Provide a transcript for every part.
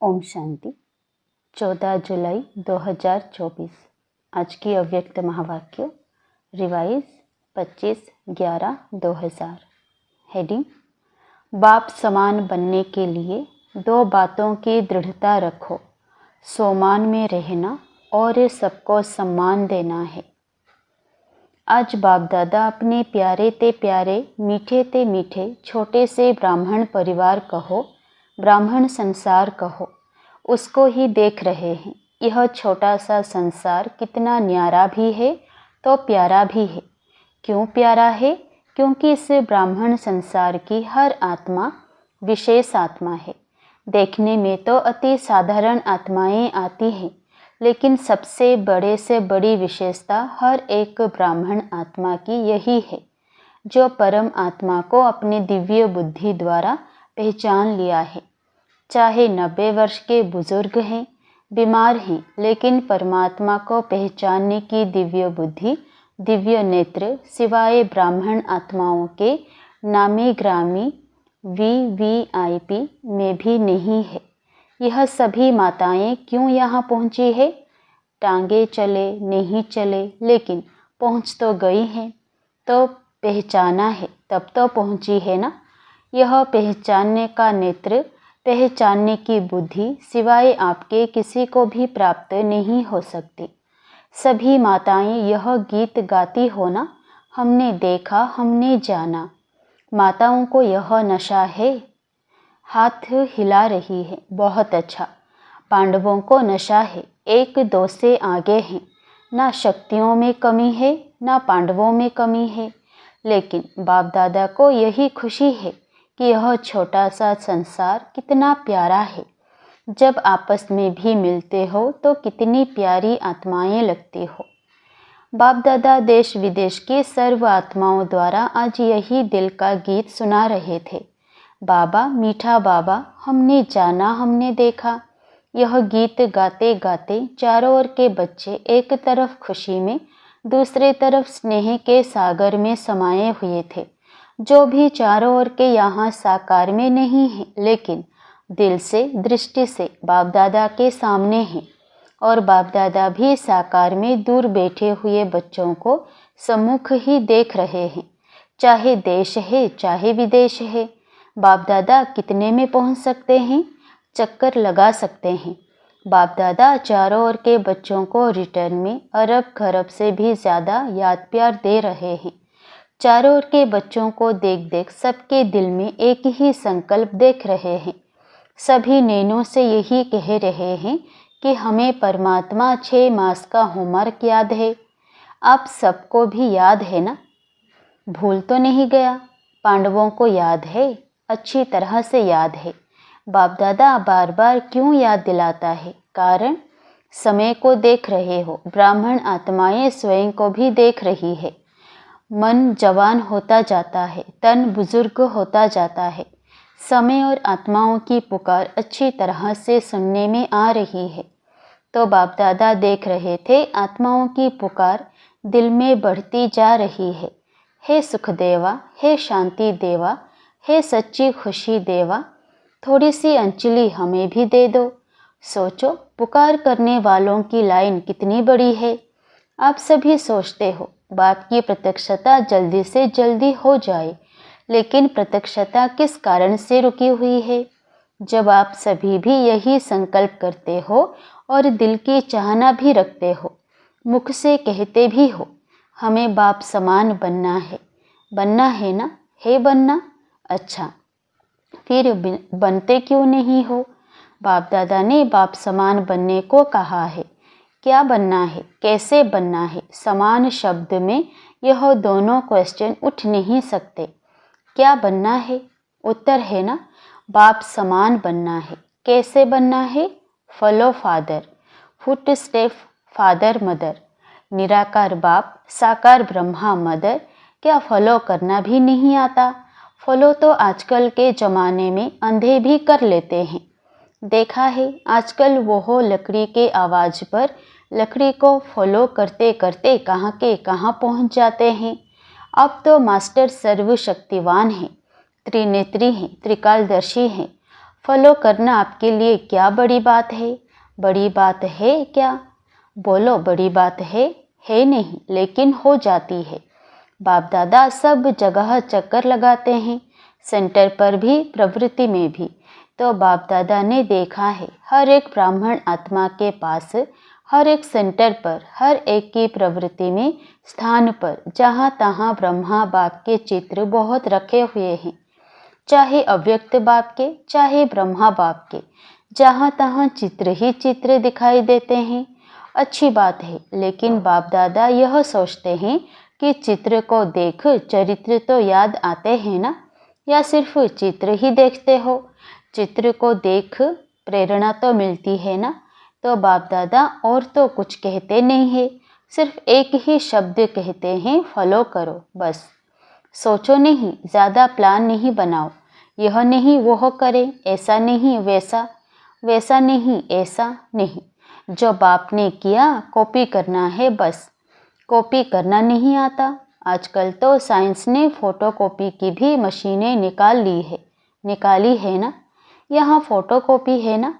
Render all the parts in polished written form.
ओम शांति। 14 जुलाई 2024। आज की अव्यक्त महावाक्य रिवाइज 25/11/2000। हेडिंग: बाप समान बनने के लिए दो बातों की दृढ़ता रखो, सोमान में रहना और सबको सम्मान देना है। आज बाप दादा अपने प्यारे ते प्यारे, मीठे ते मीठे छोटे से ब्राह्मण परिवार कहो, ब्राह्मण संसार कहो, उसको ही देख रहे हैं। यह छोटा सा संसार कितना न्यारा भी है तो प्यारा भी है। क्यों प्यारा है? क्योंकि इस ब्राह्मण संसार की हर आत्मा विशेष आत्मा है। देखने में तो अति साधारण आत्माएं आती हैं, लेकिन सबसे बड़े से बड़ी विशेषता हर एक ब्राह्मण आत्मा की यही है, जो परम आत्मा को अपनी दिव्य बुद्धि द्वारा पहचान लिया है। चाहे 90 वर्ष के बुजुर्ग हैं, बीमार हैं, लेकिन परमात्मा को पहचानने की दिव्य बुद्धि, दिव्य नेत्र सिवाय ब्राह्मण आत्माओं के नामी ग्रामी VVIP में भी नहीं है। यह सभी माताएं क्यों यहाँ पहुँची है? टांगे चले नहीं चले, लेकिन पहुँच तो गई हैं। तो पहचाना है तब तो पहुँची है ना। यह पहचानने का नेत्र, पहचानने की बुद्धि सिवाय आपके किसी को भी प्राप्त नहीं हो सकती। सभी माताएं यह गीत गाती हो ना, हमने देखा हमने जाना। माताओं को यह नशा है। हाथ हिला रही है, बहुत अच्छा। पांडवों को नशा है, 1-2 से आगे हैं। ना शक्तियों में कमी है, ना पांडवों में कमी है, लेकिन बाप दादा को यही खुशी है कि यह छोटा सा संसार कितना प्यारा है। जब आपस में भी मिलते हो तो कितनी प्यारी आत्माएं लगती हो। बाप दादा देश विदेश की सर्व आत्माओं द्वारा आज यही दिल का गीत सुना रहे थे। बाबा मीठा बाबा, हमने जाना हमने देखा। यह गीत गाते गाते चारों ओर के बच्चे एक तरफ खुशी में, दूसरे तरफ स्नेह के सागर में समाये हुए थे। जो भी चारों ओर के यहाँ साकार में नहीं है, लेकिन दिल से, दृष्टि से बाप दादा के सामने हैं। और बाप दादा भी साकार में दूर बैठे हुए बच्चों को सम्मुख ही देख रहे हैं। चाहे देश है चाहे विदेश है, बाप दादा कितने में पहुँच सकते हैं? चक्कर लगा सकते हैं। बाप दादा चारों ओर के बच्चों को रिटर्न में अरब खरब से भी ज़्यादा याद प्यार दे रहे हैं। चारों ओर के बच्चों को देख देख सबके दिल में एक ही संकल्प देख रहे हैं। सभी नैनों से यही कह रहे हैं कि हमें परमात्मा 6 मास का होमवर्क याद है। आप सबको भी याद है ना? भूल तो नहीं गया? पांडवों को याद है, अच्छी तरह से याद है। बाप दादा बार बार क्यों याद दिलाता है? कारण समय को देख रहे हो। ब्राह्मण आत्माएं स्वयं को भी देख रही है। मन जवान होता जाता है, तन बुजुर्ग होता जाता है। समय और आत्माओं की पुकार अच्छी तरह से सुनने में आ रही है। तो बाप दादा देख रहे थे आत्माओं की पुकार दिल में बढ़ती जा रही है। हे सुख देवा, हे शांति देवा, हे सच्ची खुशी देवा, थोड़ी सी अंजलि हमें भी दे दो। सोचो, पुकार करने वालों की लाइन कितनी बड़ी है। आप सभी सोचते हो बाप की प्रत्यक्षता जल्दी से जल्दी हो जाए, लेकिन प्रत्यक्षता किस कारण से रुकी हुई है? जब आप सभी भी यही संकल्प करते हो और दिल की चाहना भी रखते हो, मुख से कहते भी हो हमें बाप समान बनना है ना? है बनना? अच्छा, फिर बनते क्यों नहीं हो? बाप दादा ने बाप समान बनने को कहा है। क्या बनना है, कैसे बनना है? समान शब्द में यह दोनों क्वेश्चन उठ नहीं सकते। क्या बनना है? उत्तर है ना, बाप समान बनना है। कैसे बनना है? Follow father, foot step father mother. निराकार बाप, साकार ब्रह्मा मदर। क्या फॉलो करना भी नहीं आता? फॉलो तो आजकल के ज़माने में अंधे भी कर लेते हैं। देखा है आजकल वो लकड़ी के आवाज़ पर लकड़ी को फॉलो करते करते कहाँ के कहाँ पहुँच जाते हैं। अब तो मास्टर सर्वशक्तिवान हैं, त्रिनेत्री हैं, त्रिकालदर्शी हैं। फॉलो करना आपके लिए क्या बड़ी बात है? बड़ी बात है क्या? बोलो, बड़ी बात है नहीं, लेकिन हो जाती है। बाप दादा सब जगह चक्कर लगाते हैं, सेंटर पर भी, प्रवृत्ति में भी। तो बाप दादा ने देखा है हर एक ब्राह्मण आत्मा के पास, हर एक सेंटर पर, हर एक की प्रवृत्ति में, स्थान पर, जहाँ तहाँ ब्रह्मा बाप के चित्र बहुत रखे हुए हैं। चाहे अव्यक्त बाप के, चाहे ब्रह्मा बाप के, जहाँ तहाँ चित्र ही चित्र दिखाई देते हैं। अच्छी बात है, लेकिन बाप दादा यह सोचते हैं कि चित्र को देख चरित्र तो याद आते हैं ना, या सिर्फ चित्र ही देखते हो? चित्र को देख प्रेरणा तो मिलती है ना। तो बाप दादा और तो कुछ कहते नहीं है, सिर्फ एक ही शब्द कहते हैं, फॉलो करो बस। सोचो नहीं, ज़्यादा प्लान नहीं बनाओ, यह नहीं वह करें, ऐसा नहीं वैसा, वैसा नहीं ऐसा नहीं। जो बाप ने किया कॉपी करना है बस। कॉपी करना नहीं आता। आजकल तो साइंस ने फ़ोटोकॉपी की भी मशीनें निकाली है ना। यहाँ फ़ोटोकॉपी है ना,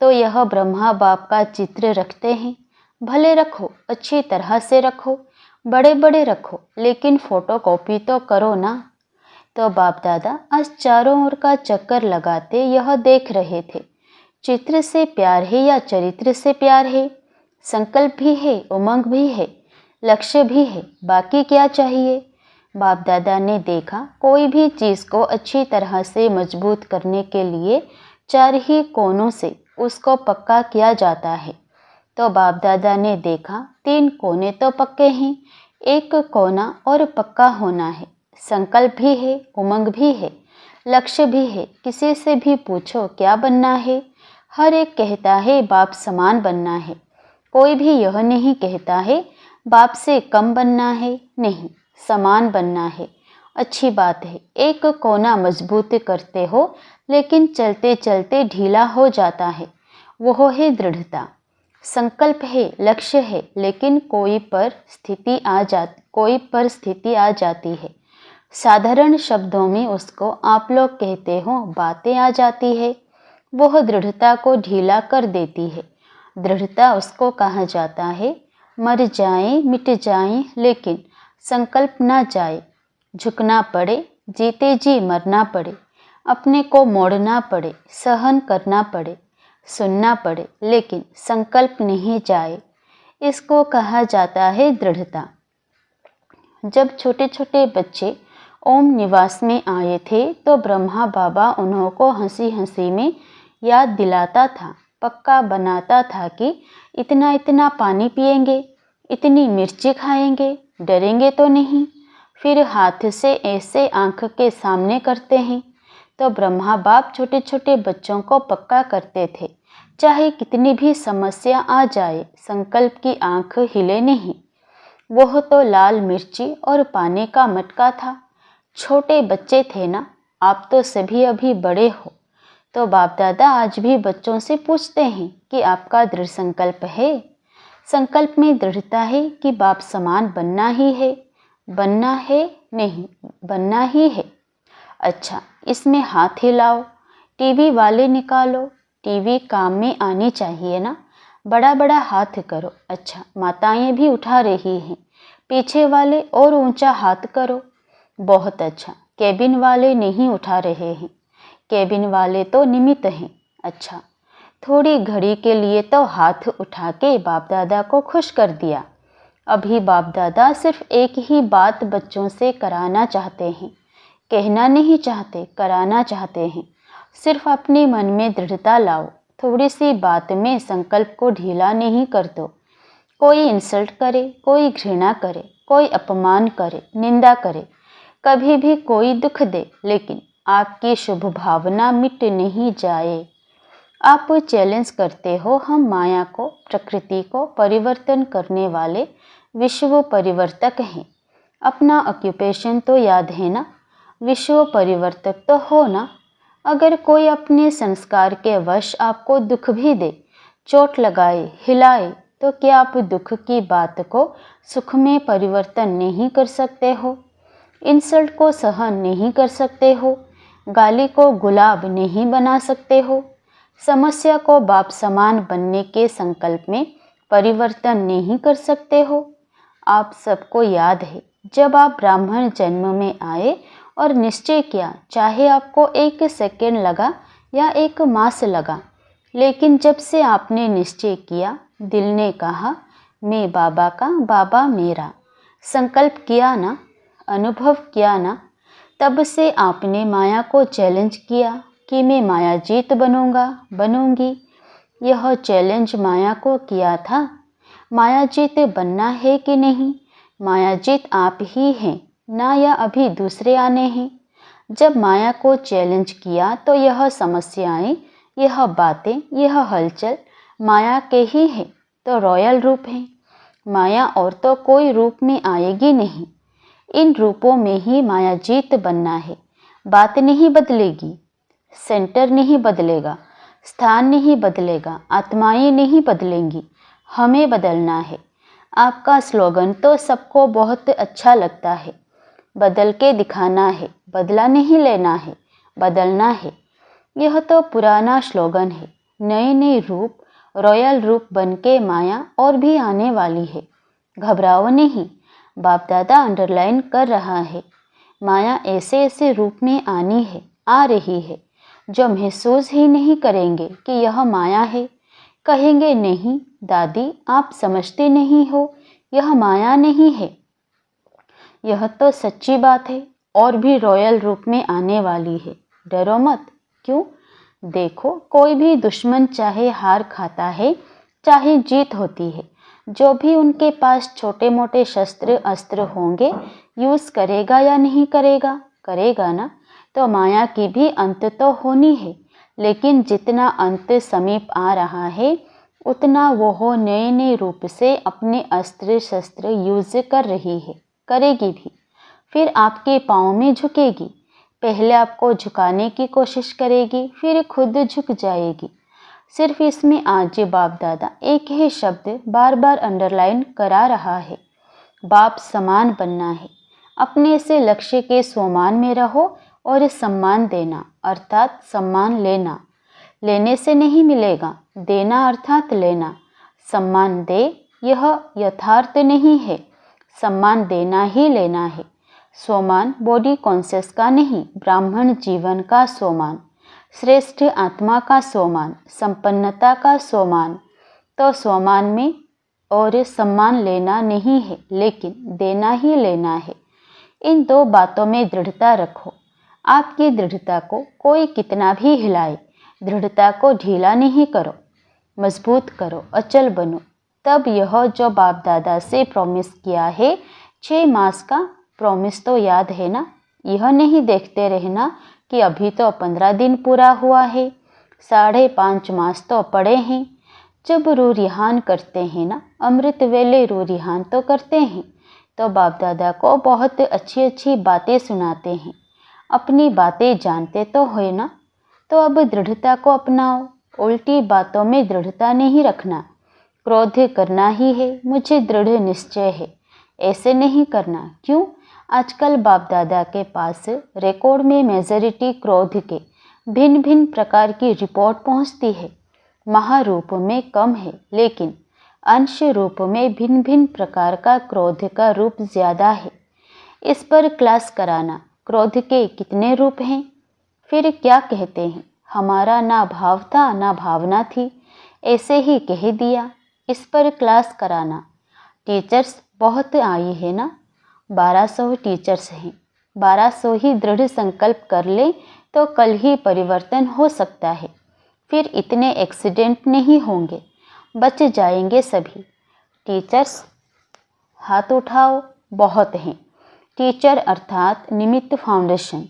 तो यह ब्रह्मा बाप का चित्र रखते हैं। भले रखो, अच्छी तरह से रखो, बड़े बड़े रखो, लेकिन फ़ोटोकॉपी तो करो ना। तो बाप दादा आज चारों ओर का चक्कर लगाते यह देख रहे थे, चित्र से प्यार है या चरित्र से प्यार है? संकल्प भी है, उमंग भी है, लक्ष्य भी है, बाकी क्या चाहिए? बाप दादा ने देखा कोई भी चीज़ को अच्छी तरह से मजबूत करने के लिए चार ही कोनों से उसको पक्का किया जाता है। तो बाप दादा ने देखा 3 कोने तो पक्के हैं, एक कोना और पक्का होना है। संकल्प भी है, उमंग भी है, लक्ष्य भी है। किसी से भी पूछो क्या बनना है, हर एक कहता है बाप समान बनना है। कोई भी यह नहीं कहता है बाप से कम बनना है, नहीं, समान बनना है। अच्छी बात है, एक कोना मजबूत करते हो, लेकिन चलते चलते ढीला हो जाता है, वह है दृढ़ता। संकल्प है, लक्ष्य है, लेकिन कोई पर स्थिति आ जाती है। साधारण शब्दों में उसको आप लोग कहते हो बातें आ जाती है, वह दृढ़ता को ढीला कर देती है। दृढ़ता उसको कहा जाता है मर जाए मिट जाए, लेकिन संकल्प ना जाए। झुकना पड़े, जीते जी मरना पड़े, अपने को मोड़ना पड़े, सहन करना पड़े, सुनना पड़े, लेकिन संकल्प नहीं जाए। इसको कहा जाता है दृढ़ता। जब छोटे छोटे बच्चे ओम निवास में आए थे तो ब्रह्मा बाबा उन्हों को हंसी हंसी में याद दिलाता था, पक्का बनाता था कि इतना इतना पानी पिएंगे, इतनी मिर्ची खाएंगे, डरेंगे तो नहीं। फिर हाथ से ऐसे आंख के सामने करते हैं। तो ब्रह्मा बाप छोटे छोटे बच्चों को पक्का करते थे, चाहे कितनी भी समस्या आ जाए, संकल्प की आंख हिले नहीं। वह तो लाल मिर्ची और पानी का मटका था। छोटे बच्चे थे ना, आप तो सभी अभी बड़े हो। तो बाप दादा आज भी बच्चों से पूछते हैं कि आपका दृढ़ संकल्प है? संकल्प में दृढ़ता है कि बाप समान बनना ही है? बनना है नहीं, बनना ही है। अच्छा, इसमें हाथ हिलाओ, टीवी वाले निकालो, टीवी काम में आनी चाहिए ना, बड़ा बड़ा हाथ करो। अच्छा, माताएं भी उठा रही हैं, पीछे वाले और ऊंचा हाथ करो। बहुत अच्छा, केबिन वाले नहीं उठा रहे हैं, केबिन वाले तो निमित्त हैं। अच्छा, थोड़ी घड़ी के लिए तो हाथ उठा के बाप दादा को खुश कर दिया। अभी बाप दादा सिर्फ एक ही बात बच्चों से कराना चाहते हैं, कहना नहीं चाहते, कराना चाहते हैं। सिर्फ अपने मन में दृढ़ता लाओ, थोड़ी सी बात में संकल्प को ढीला नहीं कर दो। कोई इंसल्ट करे, कोई घृणा करे, कोई अपमान करे, निंदा करे, कभी भी कोई दुख दे, लेकिन आपकी शुभ भावना मिट नहीं जाए। आप चैलेंज करते हो हम माया को, प्रकृति को परिवर्तन करने वाले विश्व परिवर्तक हैं। अपना ऑक्यूपेशन तो याद है ना, विश्व परिवर्तक तो हो ना। अगर कोई अपने संस्कार के वश आपको दुख भी दे, चोट लगाए, हिलाए, तो क्या आप दुख की बात को सुख में परिवर्तन नहीं कर सकते हो? इंसल्ट को सहन नहीं कर सकते हो? गाली को गुलाब नहीं बना सकते हो। समस्या को बाप समान बनने के संकल्प में परिवर्तन नहीं कर सकते हो। आप सबको याद है, जब आप ब्राह्मण जन्म में आए और निश्चय किया, चाहे आपको 1 सेकंड लगा या 1 मास लगा, लेकिन जब से आपने निश्चय किया, दिल ने कहा मैं बाबा का, बाबा मेरा, संकल्प किया ना, अनुभव किया ना, तब से आपने माया को चैलेंज किया कि मैं माया जीत बनूंगा, बनूंगी। यह चैलेंज माया को किया था। माया जीत बनना है कि नहीं? माया जीत आप ही हैं ना, या अभी दूसरे आने हैं? जब माया को चैलेंज किया तो यह समस्याएं, यह बातें, यह हलचल माया के ही है, तो रॉयल रूप है। माया और तो कोई रूप में आएगी नहीं। इन रूपों में ही माया जीत बनना है। बात नहीं बदलेगी, सेंटर नहीं बदलेगा, स्थान नहीं बदलेगा, आत्माएं नहीं बदलेंगी, हमें बदलना है। आपका स्लोगन तो सबको बहुत अच्छा लगता है, बदल के दिखाना है, बदला नहीं लेना है, बदलना है। यह तो पुराना स्लोगन है। नए नए रूप, रॉयल रूप बन के माया और भी आने वाली है। घबराओ नहीं, बाप दादा अंडरलाइन कर रहा है। माया ऐसे ऐसे रूप में आनी है, आ रही है, जो महसूस ही नहीं करेंगे कि यह माया है। कहेंगे नहीं दादी, आप समझते नहीं हो, यह माया नहीं है। यह तो सच्ची बात है, और भी रॉयल रूप में आने वाली है। डरो मत। क्यों? देखो, कोई भी दुश्मन चाहे हार खाता है, चाहे जीत होती है, जो भी उनके पास छोटे मोटे शस्त्र अस्त्र होंगे, यूज़ करेगा या नहीं करेगा? करेगा ना। तो माया की भी अंत तो होनी है, लेकिन जितना अंत समीप आ रहा है, उतना वो नए नए रूप से अपने अस्त्र शस्त्र यूज़ कर रही है, करेगी भी। फिर आपके पाँव में झुकेगी। पहले आपको झुकाने की कोशिश करेगी, फिर खुद झुक जाएगी। सिर्फ इसमें आज बाप दादा एक ही शब्द बार बार अंडरलाइन करा रहा है, बाप समान बनना है। अपने से लक्ष्य के स्वमान में रहो और सम्मान देना अर्थात सम्मान लेना। लेने से नहीं मिलेगा, देना अर्थात लेना। सम्मान दे, यह यथार्थ नहीं है। सम्मान देना ही लेना है। स्वमान बॉडी कॉन्शियस का नहीं, ब्राह्मण जीवन का स्वमान, श्रेष्ठ आत्मा का स्वमान, संपन्नता का स्वमान। तो स्वमान में और सम्मान लेना नहीं है, लेकिन देना ही लेना है। इन 2 बातों में दृढ़ता रखो। आपकी दृढ़ता को कोई कितना भी हिलाए, दृढ़ता को ढीला नहीं करो, मजबूत करो, अचल बनो। तब यह जो बाप दादा से प्रॉमिस किया है, 6 मास का प्रॉमिस तो याद है ना? यह नहीं देखते रहना कि अभी तो 15 दिन पूरा हुआ है, 5.5 मास तो पड़े हैं। जब रूरिहान करते हैं ना, अमृत वेले रूरिहान तो करते हैं, तो बाप दादा को बहुत अच्छी अच्छी बातें सुनाते हैं। अपनी बातें जानते तो हो ना, तो अब दृढ़ता को अपनाओ। उल्टी बातों में दृढ़ता नहीं रखना। क्रोध करना ही है, मुझे दृढ़ निश्चय है, ऐसे नहीं करना। क्यों? आजकल बाप दादा के पास रिकॉर्ड में मेजॉरिटी क्रोध के भिन्न भिन्न प्रकार की रिपोर्ट पहुंचती है। महारूप में कम है, लेकिन अंश रूप में भिन्न भिन्न प्रकार का क्रोध का रूप ज़्यादा है। इस पर क्लास कराना, क्रोध के कितने रूप हैं? फिर क्या कहते हैं, हमारा ना भाव था ना भावना थी, ऐसे ही कह दिया। इस पर क्लास कराना। टीचर्स बहुत आई है ना, 1200 टीचर्स हैं। 1200 ही दृढ़ संकल्प कर ले तो कल ही परिवर्तन हो सकता है। फिर इतने एक्सीडेंट नहीं होंगे, बच जाएंगे सभी। टीचर्स हाथ उठाओ, बहुत हैं। टीचर अर्थात निमित्त फाउंडेशन।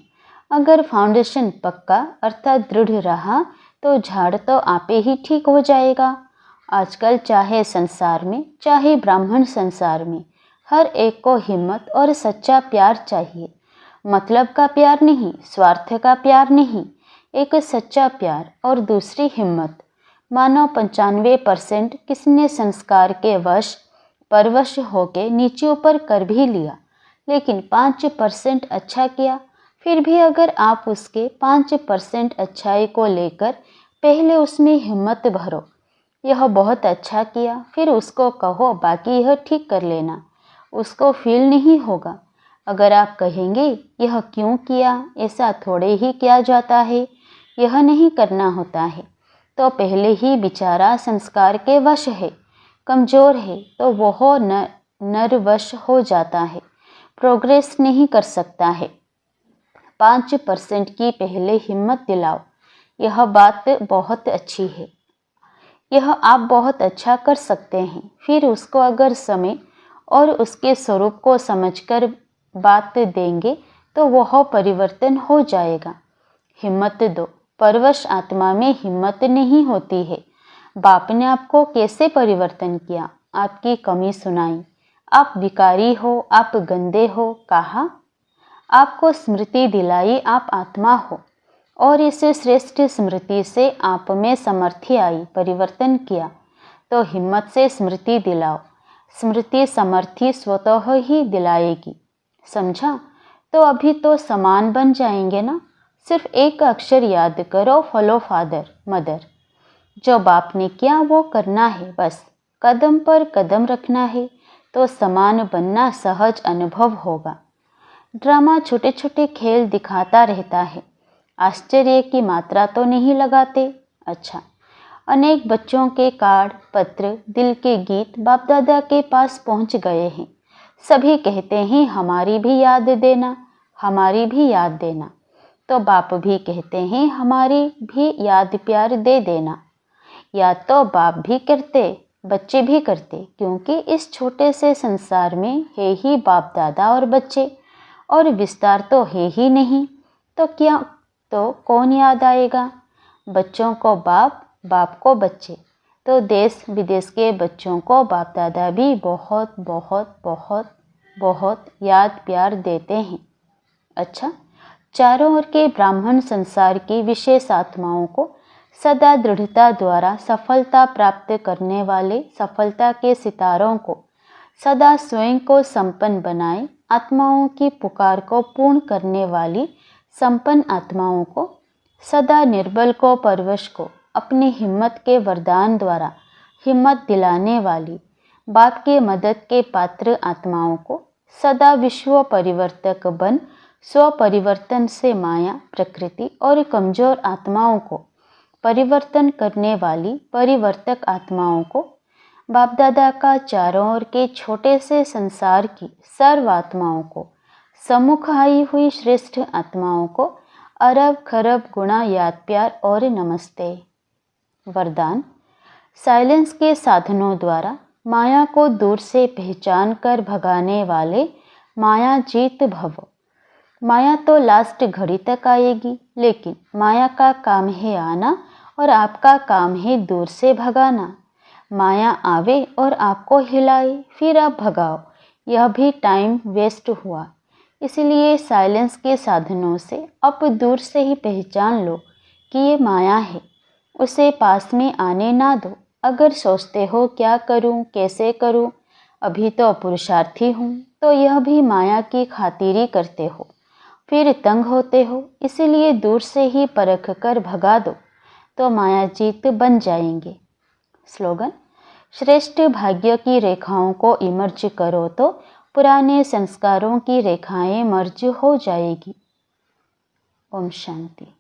अगर फाउंडेशन पक्का अर्थात दृढ़ रहा तो झाड़ तो आपे ही ठीक हो जाएगा। आजकल चाहे संसार में चाहे ब्राह्मण संसार में हर एक को हिम्मत और सच्चा प्यार चाहिए। मतलब का प्यार नहीं, स्वार्थ का प्यार नहीं, एक सच्चा प्यार और दूसरी हिम्मत। मानो 95% किसने संस्कार के वश परवश होके नीचे ऊपर कर भी लिया, लेकिन 5% अच्छा किया, फिर भी अगर आप उसके 5% अच्छाई को लेकर पहले उसमें हिम्मत भरो, यह बहुत अच्छा किया, फिर उसको कहो बाकी यह ठीक कर लेना, उसको फील नहीं होगा। अगर आप कहेंगे यह क्यों किया, ऐसा थोड़े ही किया जाता है, यह नहीं करना होता है, तो पहले ही बेचारा संस्कार के वश है, कमज़ोर है, तो वह नरवश हो जाता है, प्रोग्रेस नहीं कर सकता है। 5% की पहले हिम्मत दिलाओ, यह बात बहुत अच्छी है, यह आप बहुत अच्छा कर सकते हैं। फिर उसको अगर समय और उसके स्वरूप को समझकर बात देंगे तो वह परिवर्तन हो जाएगा। हिम्मत दो, परवश आत्मा में हिम्मत नहीं होती है। बाप ने आपको कैसे परिवर्तन किया, आपकी कमी सुनाई, आप विकारी हो, आप गंदे हो कहा, आपको स्मृति दिलाई आप आत्मा हो, और इस श्रेष्ठ स्मृति से आप में समर्थी आई, परिवर्तन किया। तो हिम्मत से स्मृति दिलाओ, स्मृति समर्थी स्वतः ही दिलाएगी। समझा? तो अभी तो समान बन जाएंगे ना। सिर्फ एक अक्षर याद करो, फॉलो फादर मदर। जो बाप ने किया वो करना है, बस कदम पर कदम रखना है, तो समान बनना सहज अनुभव होगा। ड्रामा छोटे छोटे खेल दिखाता रहता है, आश्चर्य की मात्रा तो नहीं लगाते। अच्छा, अनेक बच्चों के कार्ड, पत्र, दिल के गीत बाप दादा के पास पहुंच गए हैं। सभी कहते हैं हमारी भी याद देना, हमारी भी याद देना। तो बाप भी कहते हैं हमारी भी याद प्यार दे देना। याद तो बाप भी करते, बच्चे भी करते, क्योंकि इस छोटे से संसार में है ही बाप दादा और बच्चे, और विस्तार तो है ही नहीं। तो क्या, तो कौन याद आएगा? बच्चों को बाप, बाप को बच्चे। तो देश विदेश के बच्चों को बाप दादा भी बहुत बहुत बहुत बहुत याद प्यार देते हैं। अच्छा, चारों ओर के ब्राह्मण संसार की विशेष आत्माओं को सदा दृढ़ता द्वारा सफलता प्राप्त करने वाले सफलता के सितारों को सदा स्वयं को संपन्न बनाए, आत्माओं की पुकार को पूर्ण करने वाली संपन्न आत्माओं को, सदा निर्बल को परवश को अपनी हिम्मत के वरदान द्वारा हिम्मत दिलाने वाली बाप के मदद के पात्र आत्माओं को, सदा विश्व परिवर्तक बन स्व परिवर्तन से माया, प्रकृति और कमजोर आत्माओं को परिवर्तन करने वाली परिवर्तक आत्माओं को, बाप दादा का चारों ओर के छोटे से संसार की सर्व आत्माओं को, सम्मुख आई हुई श्रेष्ठ आत्माओं को अरब खरब गुणा याद प्यार और नमस्ते। वरदान: साइलेंस के साधनों द्वारा माया को दूर से पहचान कर भगाने वाले माया जीत भव। माया तो लास्ट घड़ी तक आएगी, लेकिन माया का काम है आना और आपका काम है दूर से भगाना। माया आवे और आपको हिलाए, फिर आप भगाओ, यह भी टाइम वेस्ट हुआ। इसलिए साइलेंस के साधनों से अब दूर से ही पहचान लो कि ये माया है, उसे पास में आने ना दो। अगर सोचते हो क्या करूं, कैसे करूं, अभी तो पुरुषार्थी हूं, तो यह भी माया की खातिरी करते हो, फिर तंग होते हो। इसीलिए दूर से ही परख कर भगा दो, तो माया जीत बन जाएंगे। स्लोगन: श्रेष्ठ भाग्य की रेखाओं को इमर्ज करो तो पुराने संस्कारों की रेखाएं मर्ज हो जाएगी। ओम शांति।